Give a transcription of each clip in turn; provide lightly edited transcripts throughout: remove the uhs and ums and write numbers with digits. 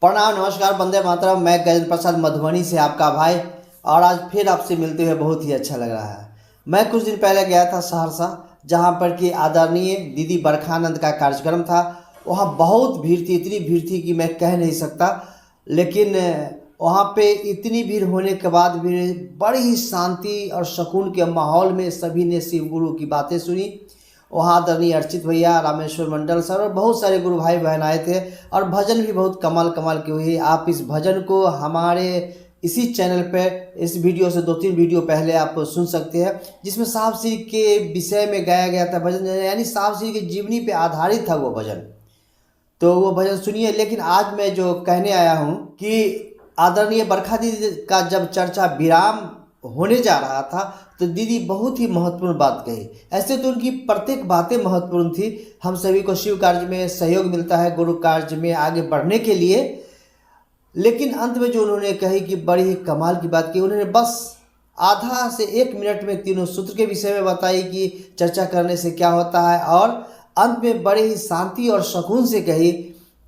प्रणाम, नमस्कार, वंदे मातरम। मैं गजेंद्र प्रसाद मधुबनी से आपका भाई, और आज फिर आपसे मिलते हुए बहुत ही अच्छा लग रहा है। मैं कुछ दिन पहले गया था सहरसा, जहाँ पर कि आदरणीय दीदी बरखानंद का कार्यक्रम था। वहाँ बहुत भीड़ थी, इतनी भीड़ थी कि मैं कह नहीं सकता। लेकिन वहाँ पे इतनी भीड़ होने के बाद भी बड़ी ही शांति और सुकून के माहौल में सभी ने शिव गुरु की बातें सुनी। वहाँ आदरणीय अर्चित भैया, रामेश्वर मंडल सर और बहुत सारे गुरु भाई बहन आए थे, और भजन भी बहुत कमाल कमाल की हुई। आप इस भजन को हमारे इसी चैनल पे इस वीडियो से 2-3 वीडियो पहले आप सुन सकते हैं, जिसमें साहब श्री के विषय में गाया गया था भजन, यानी साहब श्री की जीवनी पे आधारित था वो भजन। तो वो भजन सुनिए। लेकिन आज मैं जो कहने आया हूँ कि आदरणीय बरखा दीदी का जब चर्चा विराम होने जा रहा था, तो दीदी बहुत ही महत्वपूर्ण बात कही। ऐसे तो उनकी प्रत्येक बातें महत्वपूर्ण थी। हम सभी को शिव कार्य में सहयोग मिलता है, गुरु कार्य में आगे बढ़ने के लिए। लेकिन अंत में जो उन्होंने कही कि बड़ी ही कमाल की बात की, उन्होंने बस आधा से 1 मिनट में तीनों सूत्र के विषय में बताई कि चर्चा करने से क्या होता है, और अंत में बड़े ही शांति और सुकून से कही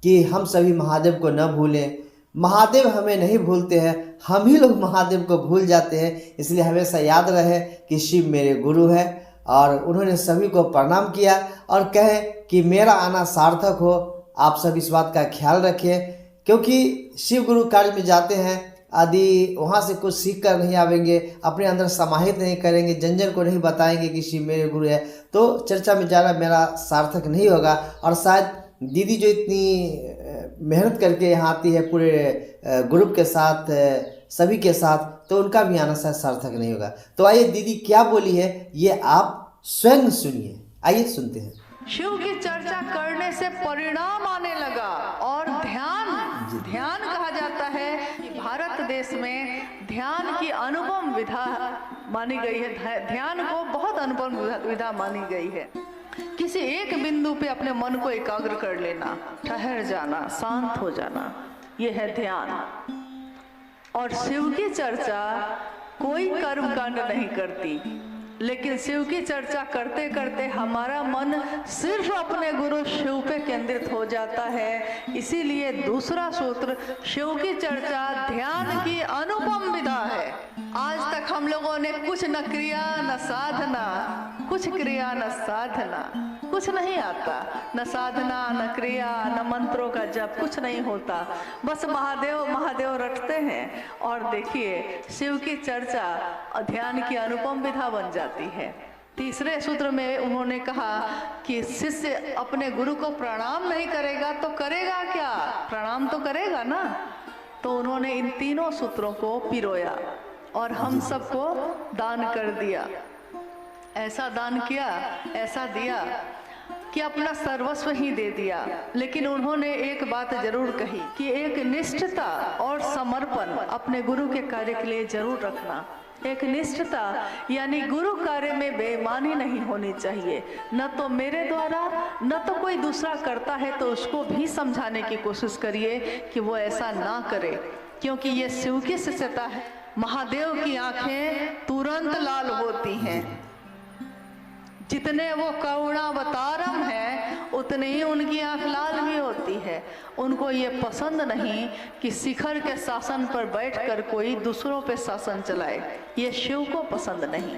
कि हम सभी महादेव को न भूलें। महादेव हमें नहीं भूलते हैं, हम ही लोग महादेव को भूल जाते हैं। इसलिए हमेशा याद रहे कि शिव मेरे गुरु है। और उन्होंने सभी को प्रणाम किया और कहे कि मेरा आना सार्थक हो। आप सब इस बात का ख्याल रखें, क्योंकि शिव गुरु कार्य में जाते हैं, यदि वहाँ से कुछ सीख कर नहीं आवेंगे, अपने अंदर समाहित नहीं करेंगे, जन जन को नहीं बताएंगे कि शिव मेरे गुरु है, तो चर्चा में जाना मेरा सार्थक नहीं होगा। और शायद दीदी जो इतनी मेहनत करके यहाँ आती है पूरे ग्रुप के साथ, सभी के साथ, तो उनका भी आना शायद सार्थक नहीं होगा। तो आइए दीदी क्या बोली है ये आप स्वयं सुनिए। आइए सुनते हैं। शिव की चर्चा करने से परिणाम आने लगा, और ध्यान कहा जाता है कि भारत देश में ध्यान की अनुपम विधा मानी गई है। ध्यान को बहुत अनुपम विधा मानी गई है। किसी एक बिंदु पे अपने मन को एकाग्र कर लेना, ठहर जाना, शांत हो जाना, ये है ध्यान। और शिव की चर्चा कोई कर्म कांड नहीं करती, लेकिन शिव की चर्चा करते करते हमारा मन सिर्फ अपने गुरु शिव पे केंद्रित हो जाता है। इसीलिए दूसरा सूत्र, शिव की चर्चा ध्यान की अनुपम विधा है। आज तक हम लोगों ने कुछ न क्रिया न साधना, कुछ क्रिया न साधना, कुछ नहीं आता, न साधना न क्रिया न मंत्रों का जप, कुछ नहीं होता, बस महादेव महादेव रटते हैं। और देखिए शिव की चर्चा ध्यान की अनुपम विधा बन जाती है। तीसरे सूत्र में उन्होंने कहा कि शिष्य अपने गुरु को प्रणाम नहीं करेगा तो करेगा क्या, प्रणाम तो करेगा ना। तो उन्होंने इन तीनों सूत्रों को पिरोया और हम सबको दान कर दिया। ऐसा दान किया, ऐसा दिया कि अपना सर्वस्व ही दे दिया। लेकिन उन्होंने एक बात जरूर कही कि एक निष्ठता और समर्पण अपने गुरु के कार्य के लिए जरूर रखना। एक निष्ठता यानी गुरु कार्य में बेईमानी नहीं होनी चाहिए। न तो मेरे द्वारा, न तो कोई दूसरा करता है तो उसको भी समझाने की कोशिश करिए कि वो ऐसा ना करे, क्योंकि ये शिव की शिष्यता है। महादेव की आंखें तुरंत लाल होती हैं। जितने वो करुणावतारम है उतने ही उनकी आंख लाल भी होती है। उनको ये पसंद नहीं कि शिखर के शासन पर बैठकर कोई दूसरों पे शासन चलाए, ये शिव को पसंद नहीं।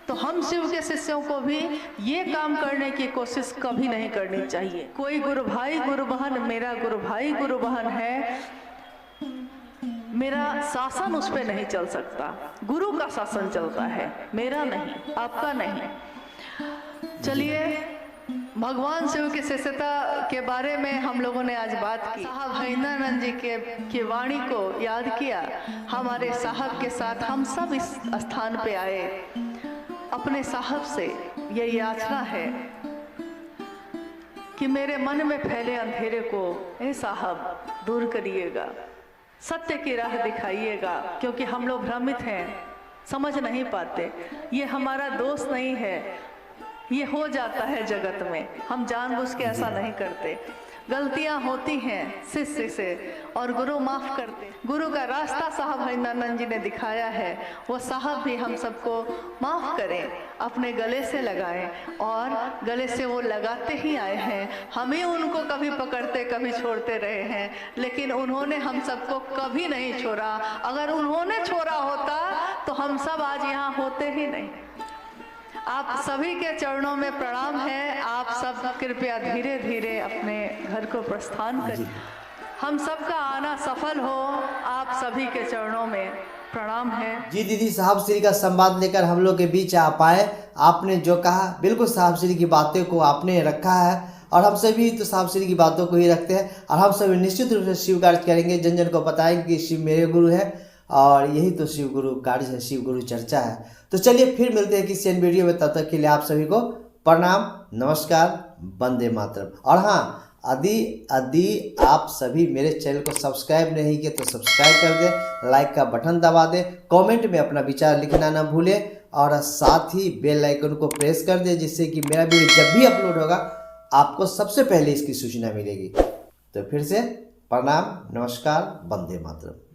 तो हम शिव के शिष्यों को भी ये काम करने की कोशिश कभी नहीं करनी चाहिए। कोई गुरु भाई गुरु बहन, मेरा गुरु भाई गुरु बहन है, मेरा शासन उस पर नहीं चल सकता, गुरु का शासन चलता है, मेरा नहीं, आपका नहीं। चलिए, भगवान शिव की शिष्यता के बारे में हम लोगों ने आज बात की। साहब हरिंद्रानंद जी के वाणी को याद किया। हमारे साहब के साथ हम सब इस स्थान पे आए। अपने साहब से ये याचना है कि मेरे मन में फैले अंधेरे को ए साहब दूर करिएगा, सत्य की राह दिखाइएगा, क्योंकि हम लोग भ्रमित हैं, समझ नहीं पाते। ये हमारा दोष नहीं है, ये हो जाता है जगत में, हम जानबूझ के ऐसा नहीं करते। गलतियां होती हैं शिष्य से और गुरु माफ करते। गुरु का रास्ता साहब हरिनंदन जी ने दिखाया है, वो साहब भी हम सबको माफ करें, अपने गले से लगाएं और गले से वो लगाते ही आए हैं। हम ही उनको कभी पकड़ते कभी छोड़ते रहे हैं, लेकिन उन्होंने हम सबको कभी नहीं छोड़ा। अगर उन्होंने छोड़ा होता तो हम सब आज यहाँ होते ही नहीं। आप सभी के चरणों में प्रणाम है। आप सब कृपया धीरे धीरे अपने घर को प्रस्थान करें। हम सबका आना सफल हो, आप सभी के चरणों में प्रणाम है। जी दीदी, साहब श्री का संवाद लेकर हम लोग के बीच आ पाए। आपने जो कहा बिल्कुल साहब श्री की बातों को आपने रखा है और हम सभी तो साहब श्री की बातों को ही रखते हैं और हम सभी निश्चित रूप से शिव कार्य करेंगे। जन जन को बताएंगे कि शिव मेरे गुरु है और यही तो शिव गुरु कार्य है, शिव गुरु चर्चा है। तो चलिए फिर मिलते हैं किसी अन्य वीडियो में, तब तक के लिए आप सभी को प्रणाम, नमस्कार, वंदे मातरम। और हाँ, यदि आप सभी मेरे चैनल को सब्सक्राइब नहीं किए तो सब्सक्राइब कर दें, लाइक का बटन दबा दें, कमेंट में अपना विचार लिखना ना भूलें और साथ ही बेल आइकन को प्रेस कर दें, जिससे कि मेरा वीडियो जब भी अपलोड होगा आपको सबसे पहले इसकी सूचना मिलेगी। तो फिर से प्रणाम, नमस्कार, वंदे मातरम।